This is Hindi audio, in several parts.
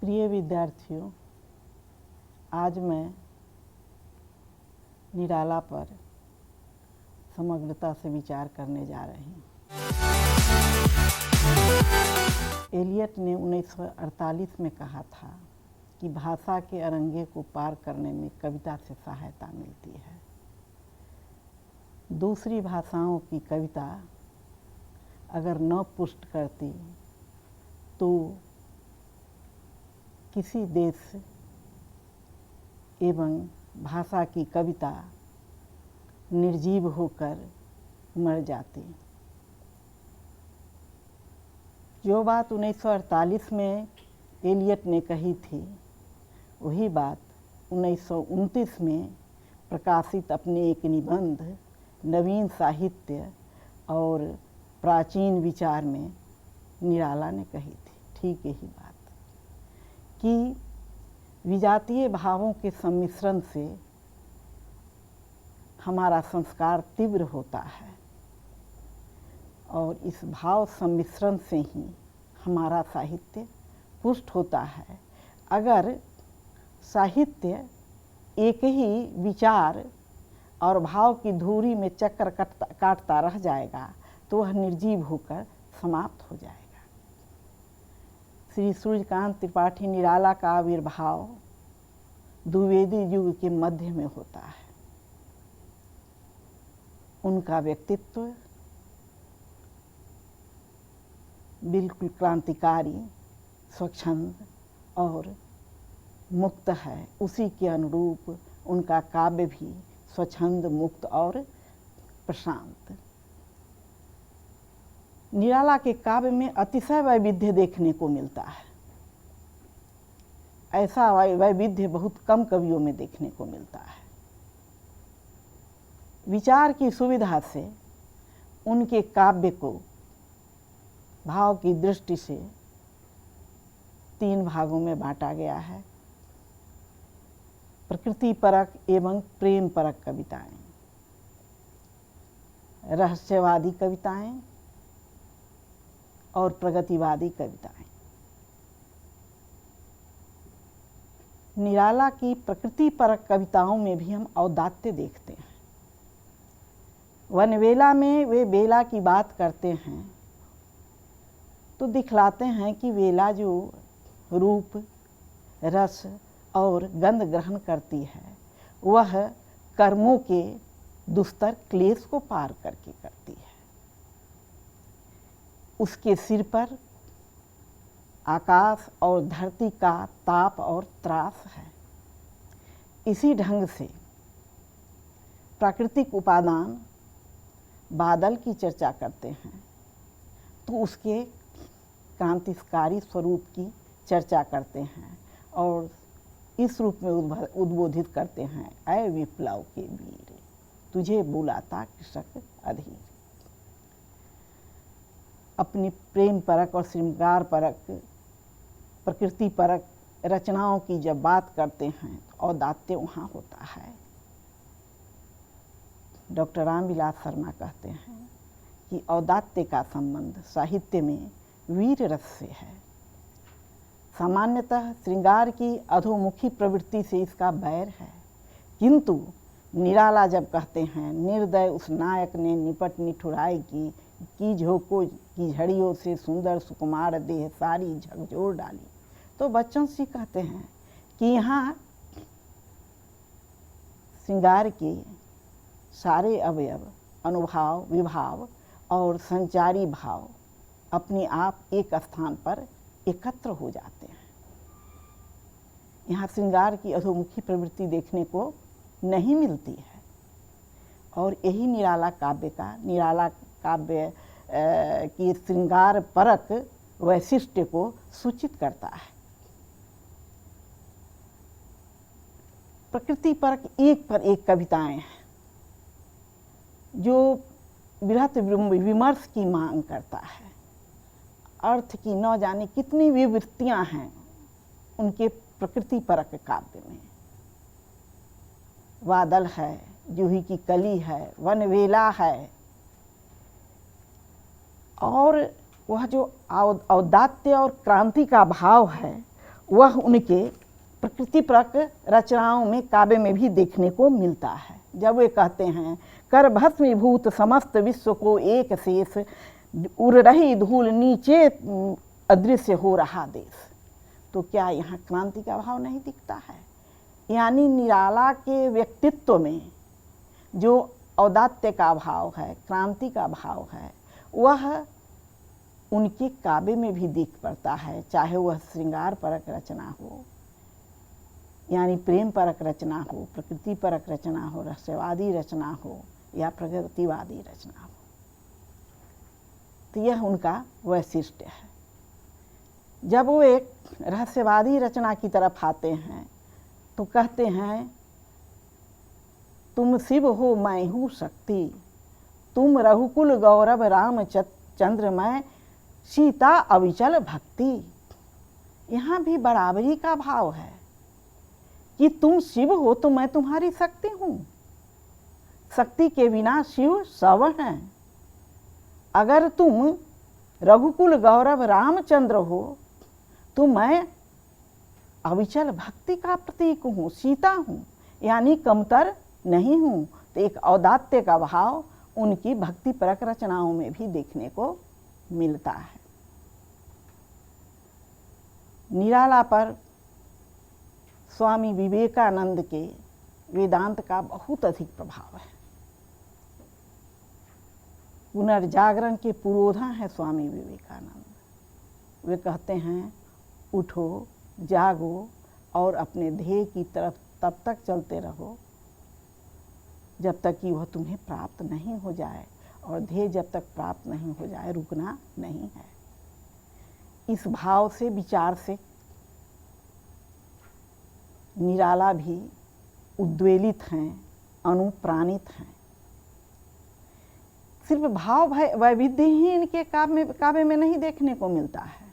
प्रिय विद्यार्थियों, आज मैं निराला पर समग्रता से विचार करने जा रही हूँ। एलियट ने 1948 में कहा था कि भाषा के अरंगे को पार करने में कविता से सहायता मिलती है। दूसरी भाषाओं की कविता अगर न पुष्ट करती तो किसी देश एवं भाषा की कविता निर्जीव होकर मर जाती। जो बात 1948 में एलियट ने कही थी, वही बात 1929 में प्रकाशित अपने एक निबंध नवीन साहित्य और प्राचीन विचार में निराला ने कही थी। ठीक यही बात कि विजातीय भावों के सम्मिश्रण से हमारा संस्कार तीव्र होता है और इस भाव सम्मिश्रण से ही हमारा साहित्य पुष्ट होता है। अगर साहित्य एक ही विचार और भाव की धुरी में चक्कर काटता रह जाएगा तो वह निर्जीव होकर समाप्त हो जाएगा। श्री सूर्यकांत त्रिपाठी निराला का आविर्भाव द्विवेदी युग के मध्य में होता है। उनका व्यक्तित्व बिल्कुल क्रांतिकारी, स्वच्छंद और मुक्त है। उसी के अनुरूप उनका काव्य भी स्वच्छंद, मुक्त और प्रशांत। निराला के काव्य में अतिशय वैविध्य देखने को मिलता है। ऐसा वैविध्य बहुत कम कवियों में देखने को मिलता है। विचार की सुविधा से उनके काव्य को भाव की दृष्टि से 3 भागों में बांटा गया है: प्रकृति परक एवं प्रेम परक कविताएं, रहस्यवादी कविताएं और प्रगतिवादी कविताएं। निराला की प्रकृति परक कविताओं में भी हम औदात्य देखते हैं। वनवेला में वे बेला की बात करते हैं तो दिखलाते हैं कि वेला जो रूप, रस और गंध ग्रहण करती है वह कर्मों के दुस्तर क्लेश को पार करके करती है। उसके सिर पर आकाश और धरती का ताप और त्रास है। इसी ढंग से प्राकृतिक उपादान बादल की चर्चा करते हैं तो उसके क्रांतिकारी स्वरूप की चर्चा करते हैं और इस रूप में उद्बोधित करते हैं: ऐ विप्लव के वीर, तुझे बुलाता कृषक अधीर। अपनी प्रेम परक और श्रृंगार परक, प्रकृति परक रचनाओं की जब बात करते हैं तो औदात्य वहाँ होता है। डॉक्टर रामविलास शर्मा कहते हैं कि औदात्य का संबंध साहित्य में वीर रस से है। सामान्यतः श्रृंगार की अधोमुखी प्रवृत्ति से इसका बैर है, किंतु निराला जब कहते हैं: निर्दय उस नायक ने निपट निठुराई की झोंकों की झड़ियों से सुंदर सुकुमार देह सारी झकझोर डाली, तो बच्चों से कहते हैं कि यहाँ श्रृंगार के सारे अवयव, अनुभाव, विभाव और संचारी भाव अपने आप एक स्थान पर एकत्र हो जाते हैं। यहाँ श्रृंगार की अधोमुखी प्रवृत्ति देखने को नहीं मिलती है और यही निराला काव्य की श्रृंगार परक वैशिष्ट्य को सूचित करता है। प्रकृति परक एक पर एक कविताएं हैं जो बृहत विमर्श की मांग करता है। अर्थ की न जाने कितनी विवृत्तियां हैं उनके प्रकृति परक काव्य में। बादल है, जूही की कली है, वनवेला है और वह जो औदात्य और क्रांति का भाव है वह उनके प्रकृतिपरक रचनाओं में, काव्य में भी देखने को मिलता है। जब वे कहते हैं कर भस्मीभूत समस्त विश्व को एक शेष, उड़ रही धूल नीचे अदृश्य हो रहा देश, तो क्या यहाँ क्रांति का भाव नहीं दिखता है? यानी निराला के व्यक्तित्व में जो औदात्य का भाव है, क्रांति का भाव है, वह उनके काव्य में भी दिख पड़ता है। चाहे वह श्रृंगार परक रचना हो, यानी प्रेम परक रचना हो, प्रकृति परक रचना हो, रहस्यवादी रचना हो या प्रगतिवादी रचना हो, तो यह उनका वैशिष्ट्य है। जब वो एक रहस्यवादी रचना की तरफ आते हैं तो कहते हैं तुम शिव हो मैं हूँ शक्ति, तुम रघुकुल गौरव रामचंद्र मैं सीता अविचल भक्ति। यहाँ भी बराबरी का भाव है कि तुम शिव हो तो मैं तुम्हारी शक्ति हूँ, शक्ति के बिना शिव शव हैं। अगर तुम रघुकुल गौरव रामचंद्र हो तो मैं अविचल भक्ति का प्रतीक हूँ, सीता हूँ, यानी कमतर नहीं हूँ। तो एक औदात्य का भाव उनकी भक्ति परक रचनाओं में भी देखने को मिलता है। निराला पर स्वामी विवेकानंद के वेदांत का बहुत अधिक प्रभाव है। पुनर्जागरण के पुरोधा है स्वामी विवेकानंद। वे कहते हैं उठो, जागो और अपने ध्येय की तरफ तब तक चलते रहो जब तक कि वह तुम्हें प्राप्त नहीं हो जाए, और ध्येय जब तक प्राप्त नहीं हो जाए रुकना नहीं है। इस भाव से, विचार से निराला भी उद्वेलित हैं, अनुप्राणित हैं। सिर्फ भाव वैविध्य ही इनके काव्य में नहीं देखने को मिलता है,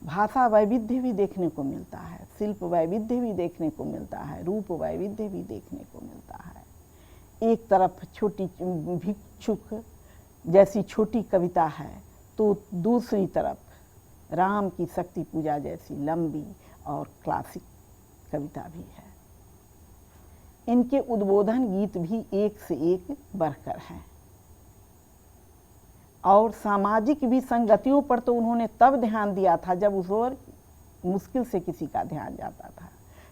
भाषा वैविध्य भी देखने को मिलता है, शिल्प वैविध्य भी देखने को मिलता है, रूप वैविध्य भी देखने को मिलता है। एक तरफ छोटी भिक्षुक जैसी छोटी कविता है तो दूसरी तरफ राम की शक्ति पूजा जैसी लंबी और क्लासिक कविता भी है। इनके उद्बोधन गीत भी एक से एक बढ़कर हैं, और सामाजिक विसंगतियों पर तो उन्होंने तब ध्यान दिया था जब उस ओर मुश्किल से किसी का ध्यान जाता था।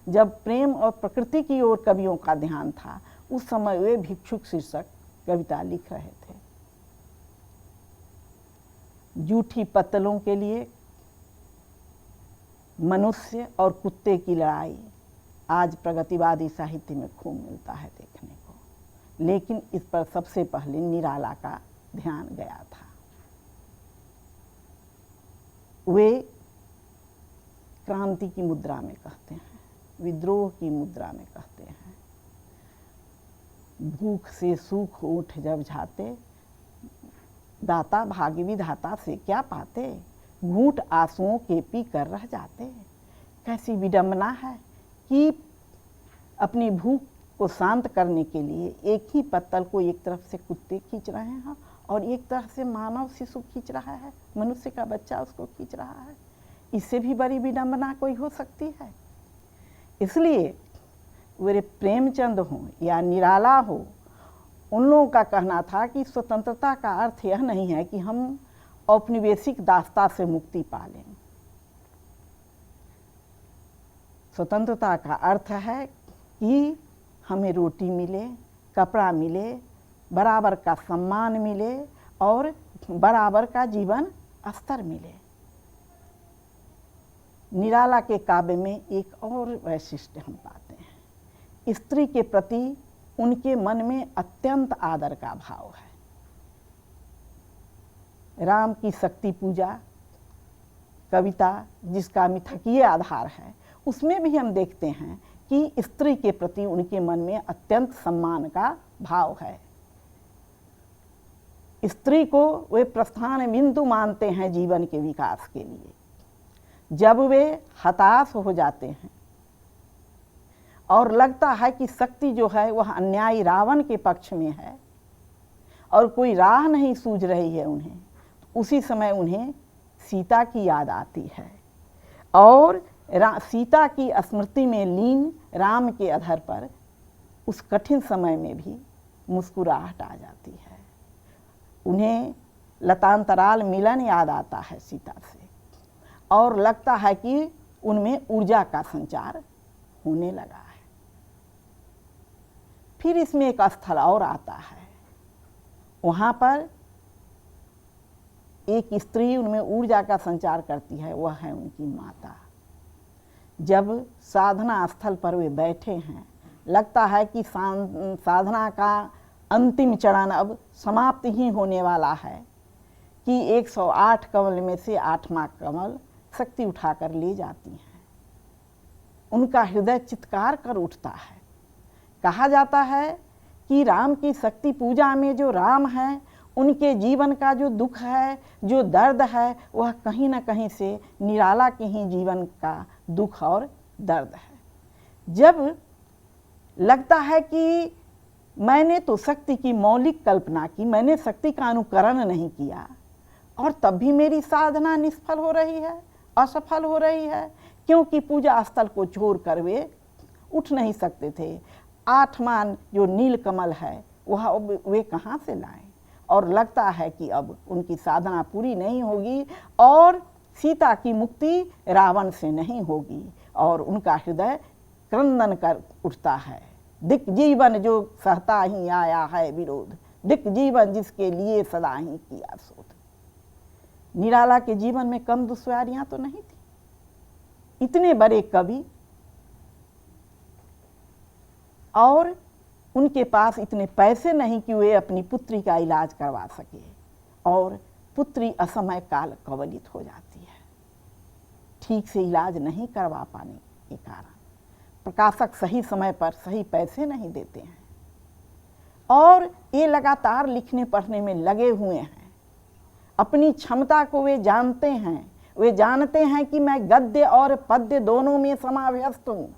जब प्रेम और प्रकृति की ओर कवियों का ध्यान था, उस समय वे भिक्षुक शीर्षक कविता लिख रहे थे। जूठी पत्तलों के लिए मनुष्य और कुत्ते की लड़ाई आज प्रगतिवादी साहित्य में खूब मिलता है देखने को, लेकिन इस पर सबसे पहले निराला का ध्यान गया था। वे क्रांति की मुद्रा में कहते हैं, विद्रोह की मुद्रा में कहते हैं, भूख से सूख उठ जब जाते, दाता भाग्य विधाता से क्या पाते, घूंट आंसुओं के पी कर रह जाते। कैसी विडंबना है कि अपनी भूख को शांत करने के लिए एक ही पत्तल को एक तरफ से कुत्ते खींच रहे हैं और एक तरफ से मानव शिशु खींच रहा है, मनुष्य का बच्चा उसको खींच रहा है। इससे भी बड़ी विडंबना कोई हो सकती है? इसलिए वे प्रेमचंद हों या निराला हो, उन लोगों का कहना था कि स्वतंत्रता का अर्थ यह नहीं है कि हम औपनिवेशिक दासता से मुक्ति पा लें। स्वतंत्रता का अर्थ है कि हमें रोटी मिले, कपड़ा मिले, बराबर का सम्मान मिले और बराबर का जीवन स्तर मिले। निराला के काव्य में एक और वैशिष्ट्य हम पाते हैं, स्त्री के प्रति उनके मन में अत्यंत आदर का भाव है। राम की शक्ति पूजा कविता जिसका मिथकीय आधार है, उसमें भी हम देखते हैं कि स्त्री के प्रति उनके मन में अत्यंत सम्मान का भाव है। स्त्री को वे प्रस्थान बिंदु मानते हैं जीवन के विकास के लिए। जब वे हताश हो जाते हैं और लगता है कि शक्ति जो है वह अन्यायी रावण के पक्ष में है और कोई राह नहीं सूझ रही है उन्हें, उसी समय उन्हें सीता की याद आती है और सीता की स्मृति में लीन राम के अधर पर उस कठिन समय में भी मुस्कुराहट आ जाती है। उन्हें लतांतराल मिलन याद आता है सीता से, और लगता है कि उनमें ऊर्जा का संचार होने लगा है। फिर इसमें एक स्थल और आता है, वहाँ पर एक स्त्री उनमें ऊर्जा का संचार करती है, वह है उनकी माता। जब साधना स्थल पर वे बैठे हैं, लगता है कि साधना का अंतिम चरण अब समाप्त ही होने वाला है, कि 108 कमल में से 8वां कमल शक्ति उठाकर ले जाती हैं। उनका हृदय चित्कार कर उठता है। कहा जाता है कि राम की शक्ति पूजा में जो राम है, उनके जीवन का जो दुख है, जो दर्द है, वह कहीं ना कहीं से निराला के ही जीवन का दुख और दर्द है। जब लगता है कि मैंने तो शक्ति की मौलिक कल्पना की, मैंने शक्ति का अनुकरण नहीं किया, और तब भी मेरी साधना निष्फल हो रही है, असफल हो रही है, क्योंकि पूजा स्थल को छोड़कर वे उठ नहीं सकते थे। 8वां जो नील कमल है वह वे कहाँ से लाएं, और लगता है कि अब उनकी साधना पूरी नहीं होगी और सीता की मुक्ति रावण से नहीं होगी, और उनका हृदय क्रंदन कर उठता है। दिक जीवन जो सहता ही आया है विरोध, दिक जीवन जिसके लिए सदा ही किया शोध। निराला के जीवन में कम दुश्वारियां तो नहीं थी। इतने बड़े कवि और उनके पास इतने पैसे नहीं कि वे अपनी पुत्री का इलाज करवा सके, और पुत्री असमय काल कवलित हो जाती है। ठीक से इलाज नहीं करवा पाने के कारण प्रकाशक सही समय पर सही पैसे नहीं देते हैं, और ये लगातार लिखने पढ़ने में लगे हुए हैं। अपनी क्षमता को वे जानते हैं, वे जानते हैं कि मैं गद्य और पद्य दोनों में समाभ्यस्त हूँ,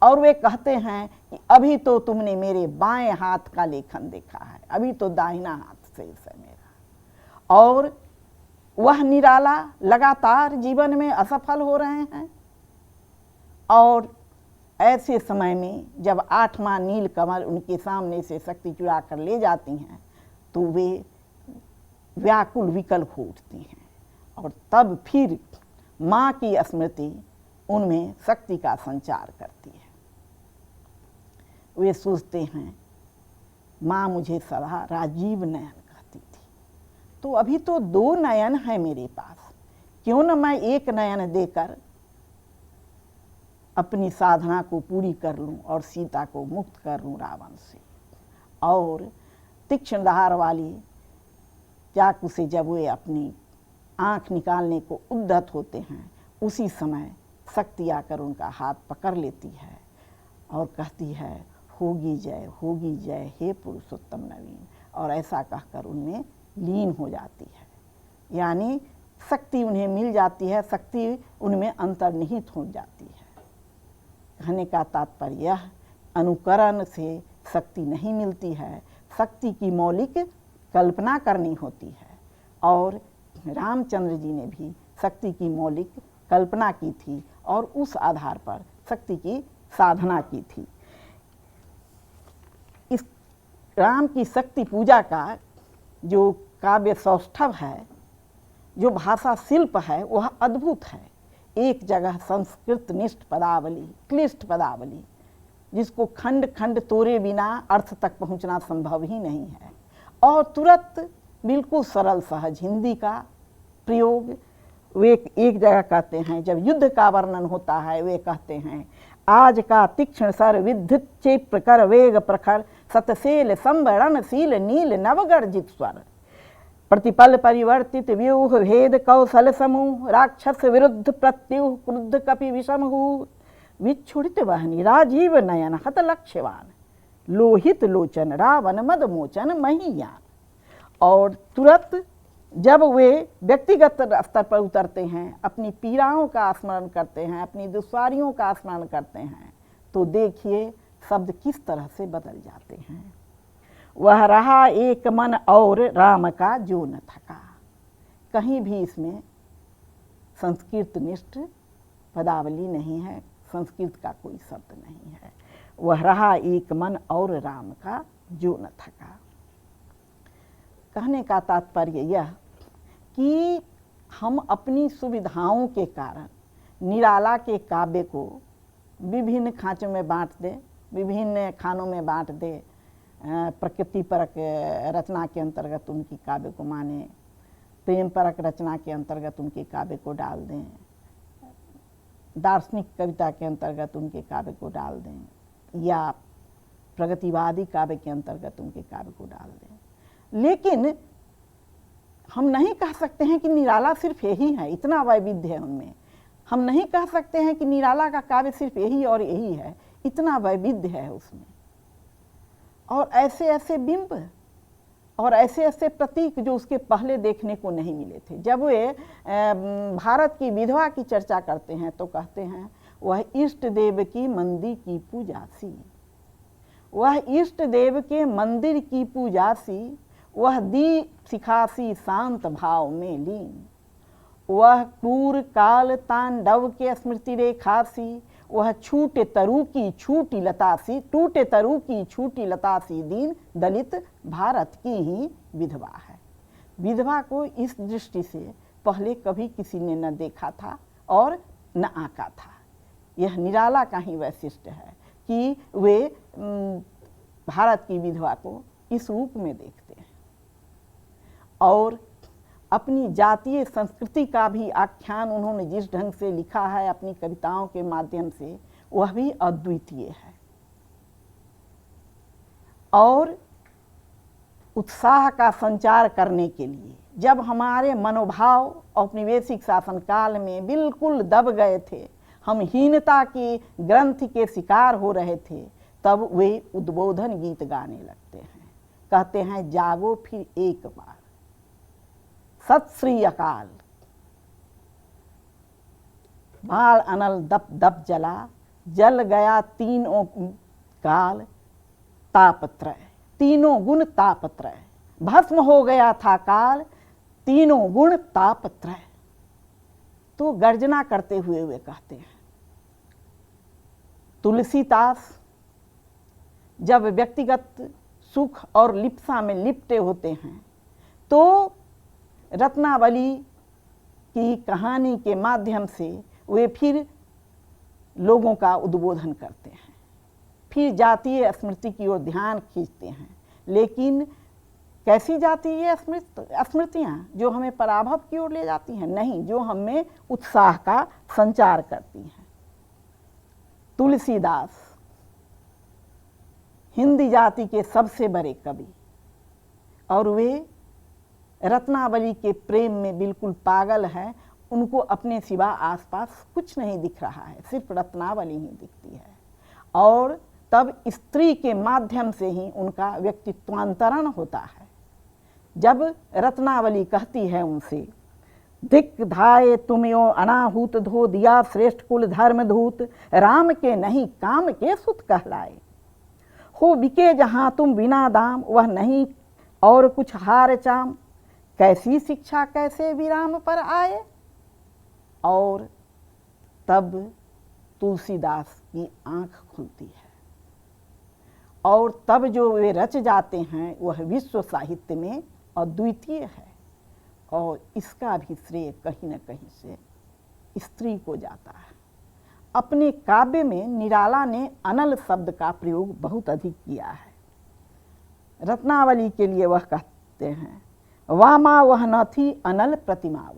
और वे कहते हैं कि अभी तो तुमने मेरे बाएं हाथ का लेखन देखा है, अभी तो दाहिना हाथ शेष है मेरा। और वह निराला लगातार जीवन में असफल हो रहे हैं, और ऐसे समय में जब 8वां नील कमल उनके सामने से शक्ति चुरा कर ले जाती हैं, तो वे व्याकुल विकल हो उठती हैं, और तब फिर माँ की स्मृति उनमें शक्ति का संचार करती है। वे सोचते हैं, माँ मुझे सदा राजीव नयन कहती थी, तो अभी तो 2 नयन हैं मेरे पास, क्यों न मैं एक नयन देकर अपनी साधना को पूरी कर लूं और सीता को मुक्त कर लूं रावण से। और तीक्ष्ण धार वाली चाकू से जब वे अपनी आँख निकालने को उद्यत होते हैं, उसी समय शक्ति आकर उनका हाथ पकड़ लेती है और कहती है, होगी जय हे पुरुषोत्तम नवीन, और ऐसा कहकर उनमें लीन हो जाती है। यानी शक्ति उन्हें मिल जाती है, शक्ति उनमें अंतर्निहित हो जाती है। कहने का तात्पर्य यह, अनुकरण से शक्ति नहीं मिलती है, शक्ति की मौलिक कल्पना करनी होती है। और रामचंद्र जी ने भी शक्ति की मौलिक कल्पना की थी और उस आधार पर शक्ति की साधना की थी। इस राम की शक्ति पूजा का जो काव्य सौष्ठव है, जो भाषा शिल्प है, वह अद्भुत है। एक जगह संस्कृत निष्ठ पदावली, क्लिष्ट पदावली, जिसको खंड खंड तोड़े बिना अर्थ तक पहुंचना संभव ही नहीं है, और तुरंत बिल्कुल सरल सहज हिंदी का प्रयोग। वे एक जगह कहते हैं, जब युद्ध का वर्णन होता है, वे कहते हैं, आज का तीक्ष्ण सर विद्युत क्षिप्र कर वेग प्रखर, सतशेल संवरणशील नील नवगर्जित स्वर, प्रतिपल परिवर्तित व्यूह भेद कौशल समूह, राक्षस विरुद्ध प्रत्युह क्रुद्ध कपि विषमहु, विच्छुड़ित वहनी राजीव नयन हत लक्ष्यवान, लोहित लोचन रावण मद मोचन महियान। और तुरंत जब वे व्यक्तिगत स्तर पर उतरते हैं, अपनी पीड़ाओं का स्मरण करते हैं, अपनी दुश्वारियों का स्मरण करते हैं, तो देखिए शब्द किस तरह से बदल जाते हैं। वह रहा एक मन और राम का जो न थका। कहीं भी इसमें संस्कृत निष्ठ पदावली नहीं है, संस्कृत का कोई शब्द नहीं है। वह रहा एक मन और राम का जो न थका। कहने का तात्पर्य यह कि हम अपनी सुविधाओं के कारण निराला के काव्य को विभिन्न खांचों में बांट दें, विभिन्न खानों में बांट दें, प्रकृति परक रचना के अंतर्गत उनकी काव्य को माने, प्रेम परक रचना के अंतर्गत उनके काव्य को डाल दें, दार्शनिक कविता के अंतर्गत उनके काव्य को डाल दें, या प्रगतिवादी काव्य के अंतर्गत उनके काव्य को डाल दें। लेकिन हम नहीं कह सकते हैं कि निराला सिर्फ यही है, इतना वैविध्य है उनमें। हम नहीं कह सकते हैं कि निराला का काव्य सिर्फ यही और यही है, इतना वैविध्य है उसमें। और ऐसे ऐसे बिंब और ऐसे ऐसे प्रतीक जो उसके पहले देखने को नहीं मिले थे। जब वे भारत की विधवा की चर्चा करते हैं तो कहते हैं वह इष्ट देव की मंदिर की पूजा सी, वह इष्ट देव के मंदिर की पूजा सी, वह दी सिखासी शांत भाव में लीन, वह क्रूर काल तांडव के स्मृति रेखा सी, वह छूटे तरु की छूटी लतासी, टूटे तरु की छूटी लतासी दीन दलित भारत की ही विधवा है। विधवा को इस दृष्टि से पहले कभी किसी ने न देखा था और न आंका था। यह निराला का ही वैशिष्ट्य है कि वे भारत की विधवा को इस रूप में देखते हैं। और अपनी जातीय संस्कृति का भी आख्यान उन्होंने जिस ढंग से लिखा है अपनी कविताओं के माध्यम से, वह भी अद्वितीय है। और उत्साह का संचार करने के लिए जब हमारे मनोभाव औपनिवेशिक शासनकाल में बिल्कुल दब गए थे, हम हीनता की ग्रंथि के शिकार हो रहे थे, तब वे उद्बोधन गीत गाने लगते हैं। कहते हैं जागो फिर एक बार, सत श्री अकाल, बाल अनल दप दप जला, जल गया तीनों काल तापत्रय, तीनों गुण तापत्रय, भस्म हो गया था काल तीनों गुण तापत्रय। तो गर्जना करते हुए वे कहते हैं। तुलसीदास जब व्यक्तिगत सुख और लिप्सा में लिपटे होते हैं तो रत्नावली की कहानी के माध्यम से वे फिर लोगों का उद्बोधन करते हैं, फिर जातीय स्मृति की ओर ध्यान खींचते हैं। लेकिन कैसी जातीय स्मृतियाँ जो हमें पराभव की ओर ले जाती हैं? नहीं, जो हमें उत्साह का संचार करती हैं। तुलसीदास हिंदी जाति के सबसे बड़े कवि, और वे रत्नावली के प्रेम में बिल्कुल पागल है। उनको अपने सिवा आसपास कुछ नहीं दिख रहा है, सिर्फ रत्नावली ही दिखती है। और तब स्त्री के माध्यम से ही उनका व्यक्तित्वांतरण होता है। जब रत्नावली कहती है उनसे, धिक धाये तुमयो अनाहूत धो दिया श्रेष्ठ कुल धर्म धूत, राम के नहीं काम के सुत कहलाए, हो बिके जहाँ तुम बिना दाम, वह नहीं और कुछ हार चाम, कैसी शिक्षा कैसे विराम पर आए। और तब तुलसीदास की आंख खुलती है और तब जो वे रच जाते हैं वह विश्व साहित्य में अद्वितीय है। और इसका भी श्रेय कहीं न कहीं से स्त्री को जाता है। अपने काव्य में निराला ने अनल शब्द का प्रयोग बहुत अधिक किया है। रत्नावली के लिए वह कहते हैं, वामा वह न थी अनल प्रतिमा,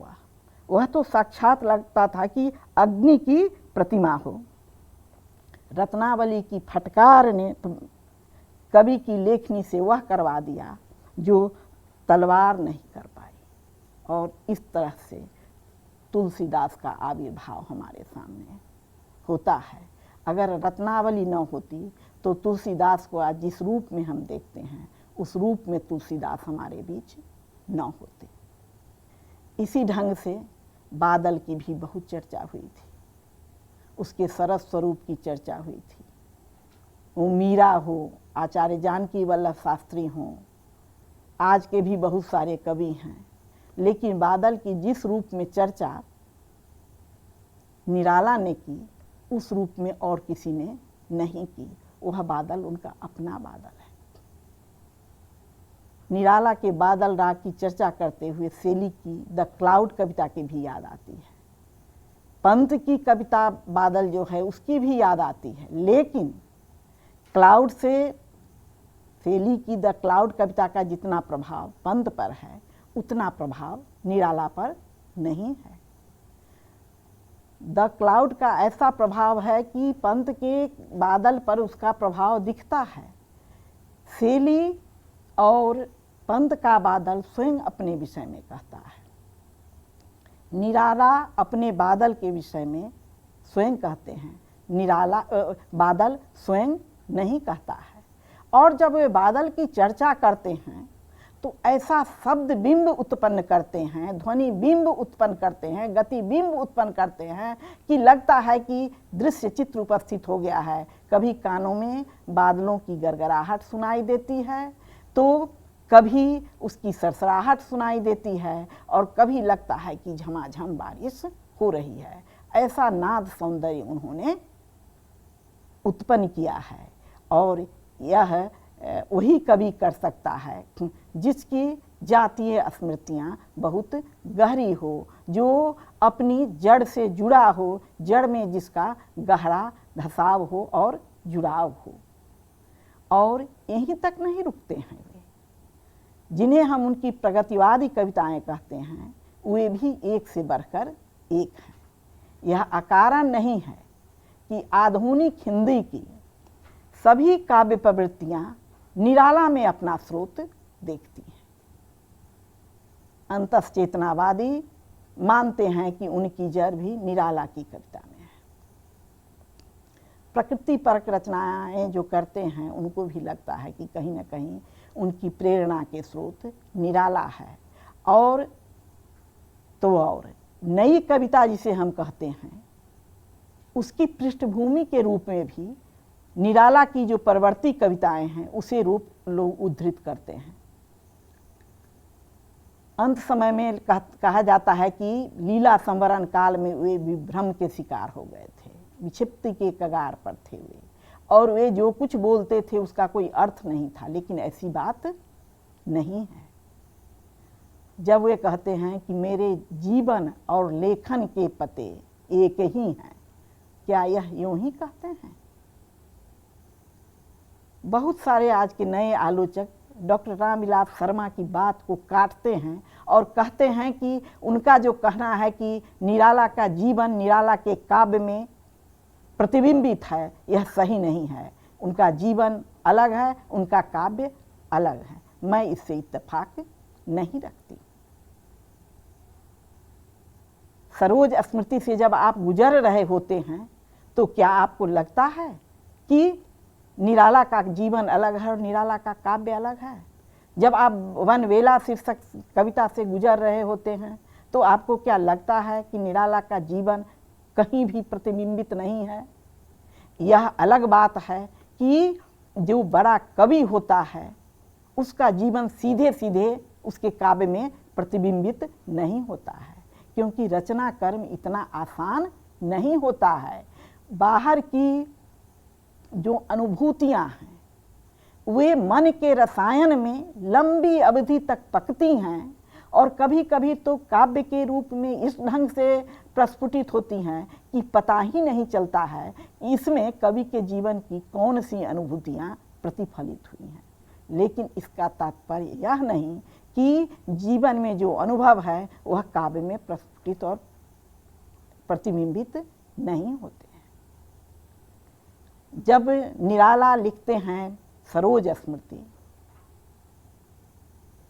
वह तो साक्षात लगता था कि अग्नि की प्रतिमा हो। रत्नावली की फटकार ने कवि की लेखनी से वह करवा दिया जो तलवार नहीं कर पाई। और इस तरह से तुलसीदास का आविर्भाव हमारे सामने होता है। अगर रत्नावली न होती तो तुलसीदास को आज जिस रूप में हम देखते हैं उस रूप में तुलसीदास हमारे बीच न होते। इसी ढंग से बादल की भी बहुत चर्चा हुई थी, उसके सरस स्वरूप की चर्चा हुई थी। वो मीरा हो, आचार्य जानकी वल्लभ शास्त्री हों, आज के भी बहुत सारे कवि हैं, लेकिन बादल की जिस रूप में चर्चा निराला ने की उस रूप में और किसी ने नहीं की। वह बादल उनका अपना बादल है। निराला के बादल राग की चर्चा करते हुए शैली की द क्लाउड कविता की भी याद आती है। पंत की कविता बादल जो है उसकी भी याद आती है, लेकिन क्लाउड से शैली की द क्लाउड कविता का जितना प्रभाव पंत पर है उतना प्रभाव निराला पर नहीं है। द क्लाउड का ऐसा प्रभाव है कि पंत के बादल पर उसका प्रभाव दिखता है। शैली और पंत का बादल स्वयं अपने विषय में कहता है, निराला अपने बादल के विषय में स्वयं कहते हैं, निराला बादल स्वयं नहीं कहता है। और जब वे बादल की चर्चा करते हैं तो ऐसा शब्द बिंब उत्पन्न करते हैं, ध्वनि बिंब उत्पन्न करते हैं, गति बिंब उत्पन्न करते हैं कि लगता है कि दृश्य चित्र उपस्थित हो गया है। कभी कानों में बादलों की गड़गड़ाहट सुनाई देती है, तो कभी उसकी सरसराहट सुनाई देती है, और कभी लगता है कि झमाझम बारिश हो रही है। ऐसा नाद सौंदर्य उन्होंने उत्पन्न किया है। और यह वही कवि कर सकता है जिसकी जातीय स्मृतियाँ बहुत गहरी हो, जो अपनी जड़ से जुड़ा हो, जड़ में जिसका गहरा धसाव हो और जुड़ाव हो। और यहीं तक नहीं रुकते हैं वे, जिन्हें हम उनकी प्रगतिवादी कविताएं कहते हैं, वे भी एक से बढ़कर एक हैं। यह अकारण नहीं है कि आधुनिक हिंदी की सभी काव्य प्रवृत्तियाँ निराला में अपना स्रोत देखती हैं। अंतश्चेतनावादी मानते हैं कि उनकी जड़ भी निराला की कविता में है। प्रकृति परक रचनाएं जो करते हैं उनको भी लगता है कि कहीं न कहीं उनकी प्रेरणा के स्रोत निराला है। और तो और नई कविता जिसे हम कहते हैं, उसकी पृष्ठभूमि के रूप में भी निराला की जो परवर्ती कविताएं हैं उसे रूप लोग उद्धृत करते हैं। अंत समय में कहा जाता है कि लीला संवरण काल में वे विभ्रम के शिकार हो गए थे, विक्षिप्ति के कगार पर थे वे, और वे जो कुछ बोलते थे उसका कोई अर्थ नहीं था। लेकिन ऐसी बात नहीं है। जब वे कहते हैं कि मेरे जीवन और लेखन के पते एक ही हैं, क्या यह यूं ही कहते हैं? बहुत सारे आज के नए आलोचक डॉक्टर रामविलास शर्मा की बात को काटते हैं और कहते हैं कि उनका जो कहना है कि निराला का जीवन निराला के काव्य में प्रतिबिंबित है, यह सही नहीं है। उनका जीवन अलग है, उनका काव्य अलग है। मैं इससे इत्तेफाक नहीं रखती। सरोज स्मृति से जब आप गुजर रहे होते हैं तो क्या आपको लगता है कि निराला का जीवन अलग है और निराला का काव्य अलग है? जब आप वनवेला शीर्षक कविता से गुजर रहे होते हैं तो आपको क्या लगता है कि निराला का जीवन कहीं भी प्रतिबिंबित नहीं है? यह अलग बात है कि जो बड़ा कवि होता है उसका जीवन सीधे सीधे उसके काव्य में प्रतिबिंबित नहीं होता है, क्योंकि रचना कर्म इतना आसान नहीं होता है। बाहर की जो अनुभूतियाँ हैं वे मन के रसायन में लंबी अवधि तक पकती हैं, और कभी कभी तो काव्य के रूप में इस ढंग से प्रस्फुटित होती हैं कि पता ही नहीं चलता है इसमें कवि के जीवन की कौन सी अनुभूतियाँ प्रतिफलित हुई हैं। लेकिन इसका तात्पर्य यह नहीं कि जीवन में जो अनुभव है वह काव्य में प्रस्फुटित और प्रतिबिंबित नहीं होते हैं। जब निराला लिखते हैं सरोज स्मृति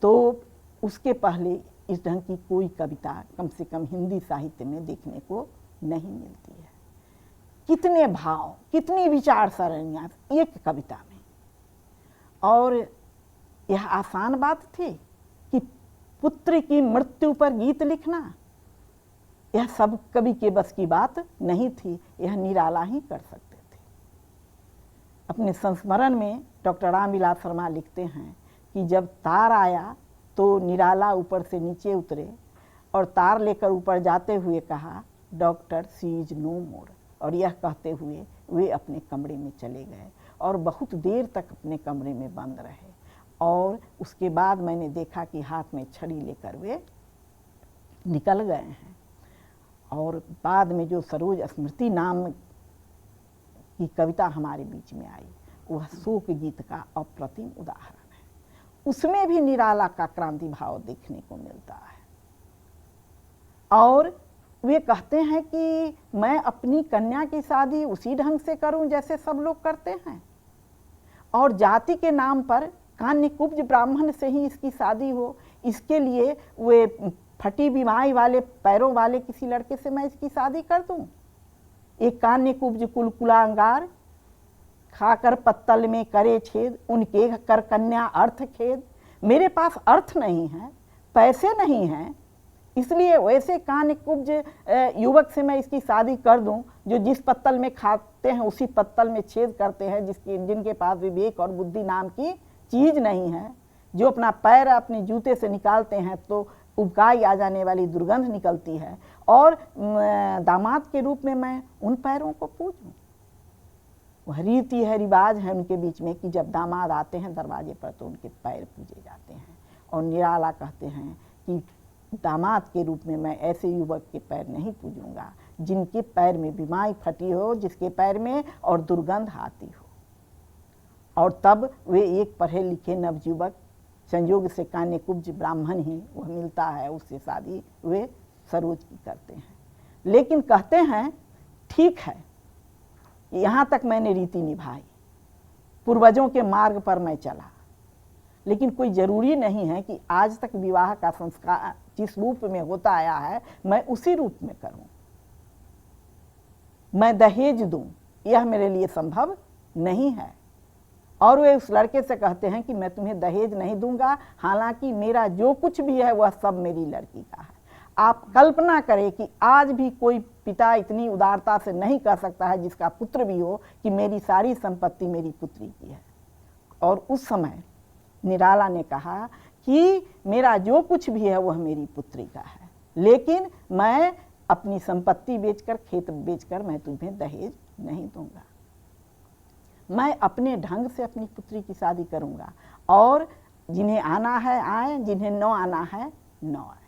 तो उसके पहले इस ढंग की कोई कविता कम से कम हिंदी साहित्य में देखने को नहीं मिलती है। कितने भाव, कितनी विचार सरणियाँ एक कविता में। और यह आसान बात थी कि पुत्र की मृत्यु पर गीत लिखना, यह सब कवि के बस की बात नहीं थी, यह निराला ही कर सकते थे। अपने संस्मरण में डॉक्टर रामविलास शर्मा लिखते हैं कि जब तार आया तो निराला ऊपर से नीचे उतरे और तार लेकर ऊपर जाते हुए कहा, डॉक्टर सी इज नो मोर। और यह कहते हुए वे अपने कमरे में चले गए और बहुत देर तक अपने कमरे में बंद रहे। और उसके बाद मैंने देखा कि हाथ में छड़ी लेकर वे निकल गए हैं। और बाद में जो सरोज स्मृति नाम की कविता हमारे बीच में आई, वह शोक गीत का अप्रतिम उदाहरण है। उसमें भी निराला का क्रांति भाव देखने को मिलता है। और वे कहते हैं कि मैं अपनी कन्या की शादी उसी ढंग से करूं जैसे सब लोग करते हैं, और जाति के नाम पर कान्यकुब्ज ब्राह्मण से ही इसकी शादी हो, इसके लिए वे फटी बीमारी वाले पैरों वाले किसी लड़के से मैं इसकी शादी कर दूं। एक कान्यकुब्ज कुलकुलांगार खाकर पत्तल में करे छेद, उनके कर कन्या अर्थ खेद। मेरे पास अर्थ नहीं है, पैसे नहीं हैं, इसलिए वैसे कान्यकुब्ज युवक से मैं इसकी शादी कर दूं जो जिस पत्तल में खाते हैं उसी पत्तल में छेद करते हैं, जिनके पास विवेक और बुद्धि नाम की चीज नहीं है, जो अपना पैर अपने जूते से निकालते हैं तो उबकाई आ जाने वाली दुर्गंध निकलती है, और दामाद के रूप में मैं उन पैरों को पूजूं। वह रीति है, रिवाज है उनके बीच में कि जब दामाद आते हैं दरवाजे पर तो उनके पैर पूजे जाते हैं। और निराला कहते हैं कि दामाद के रूप में मैं ऐसे युवक के पैर नहीं पूजूंगा जिनके पैर में बीमारी फटी हो, जिसके पैर में और दुर्गंध आती हो। और तब वे एक पढ़े लिखे नवयुवक, संयोग से कान्यकुब्ज ब्राह्मण ही वह मिलता है, उससे शादी वे सरोज की करते हैं। लेकिन कहते हैं ठीक है, यहाँ तक मैंने रीति निभाई, पूर्वजों के मार्ग पर मैं चला, लेकिन कोई जरूरी नहीं है कि आज तक विवाह का संस्कार जिस रूप में होता आया है मैं उसी रूप में करूं। मैं दहेज दूं, यह मेरे लिए संभव नहीं है। और वे उस लड़के से कहते हैं कि मैं तुम्हें दहेज नहीं दूंगा, हालांकि मेरा जो कुछ भी है वह सब मेरी लड़की का है। आप कल्पना करें कि आज भी कोई पिता इतनी उदारता से नहीं कह सकता है जिसका पुत्र भी हो कि मेरी सारी संपत्ति मेरी पुत्री की है। और उस समय निराला ने कहा कि मेरा जो कुछ भी है वह मेरी पुत्री का है, लेकिन मैं अपनी संपत्ति बेचकर, खेत बेचकर मैं तुम्हें दहेज नहीं दूंगा। मैं अपने ढंग से अपनी पुत्री की शादी करूंगा, और जिन्हें आना है आए, जिन्हें न आना है न आए।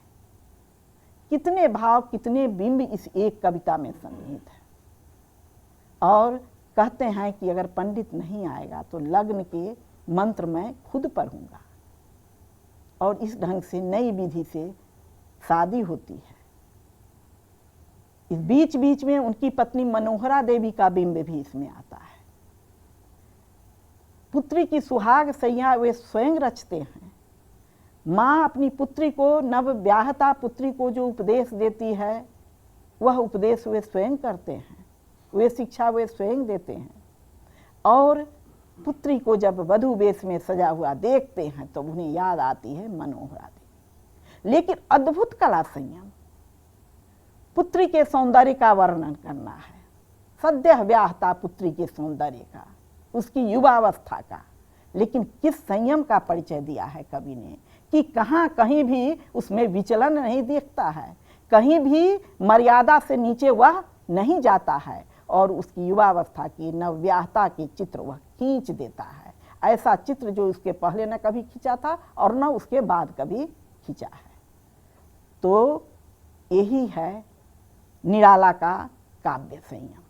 कितने भाव, कितने बिंब इस एक कविता में सन्निहित है। और कहते हैं कि अगर पंडित नहीं आएगा तो लग्न के मंत्र मैं खुद पढ़ूंगा। और इस ढंग से नई विधि से शादी होती है। इस बीच बीच में उनकी पत्नी मनोहरा देवी का बिंब भी इसमें आता है। पुत्री की सुहाग सैया वे स्वयं रचते हैं। माँ अपनी पुत्री को, नव ब्याहता पुत्री को जो उपदेश देती है वह उपदेश वे स्वयं करते हैं, वे शिक्षा वे स्वयं देते हैं। और पुत्री को जब वधू वेश में सजा हुआ देखते हैं तो उन्हें याद आती है मनोहरा देवी। लेकिन अद्भुत कला संयम, पुत्री के सौंदर्य का वर्णन करना है, सद्य ब्याहता पुत्री के सौंदर्य का, उसकी युवावस्था का। लेकिन किस संयम का परिचय दिया है कवि ने कि कहाँ कहीं भी उसमें विचलन नहीं दिखता है, कहीं भी मर्यादा से नीचे वह नहीं जाता है, और उसकी युवावस्था की नवव्याहता के चित्र वह खींच देता है। ऐसा चित्र जो उसके पहले न कभी खींचा था और न उसके बाद कभी खींचा है। तो यही है निराला का काव्य संयम।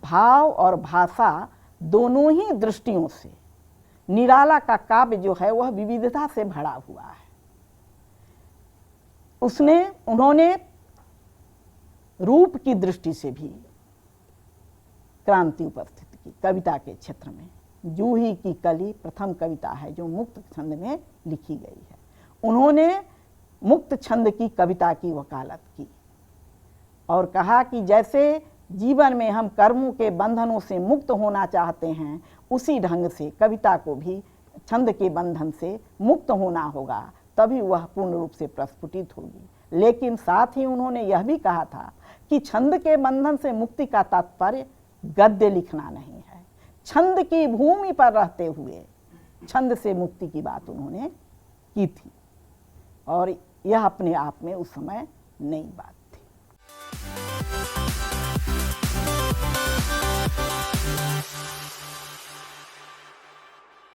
भाव और भाषा दोनों ही दृष्टियों से निराला का काव्य जो है वह विविधता से भरा हुआ है। उन्होंने रूप की दृष्टि से भी क्रांति उपस्थित की कविता के क्षेत्र में। जूही की कली प्रथम कविता है जो मुक्त छंद में लिखी गई है। उन्होंने मुक्त छंद की कविता की वकालत की और कहा कि जैसे जीवन में हम कर्मों के बंधनों से मुक्त होना चाहते हैं, उसी ढंग से कविता को भी छंद के बंधन से मुक्त होना होगा, तभी वह पूर्ण रूप से प्रस्फुटित होगी। लेकिन साथ ही उन्होंने यह भी कहा था कि छंद के बंधन से मुक्ति का तात्पर्य गद्य लिखना नहीं है, छंद की भूमि पर रहते हुए छंद से मुक्ति की बात उन्होंने की थी। और यह अपने आप में उस समय नई बात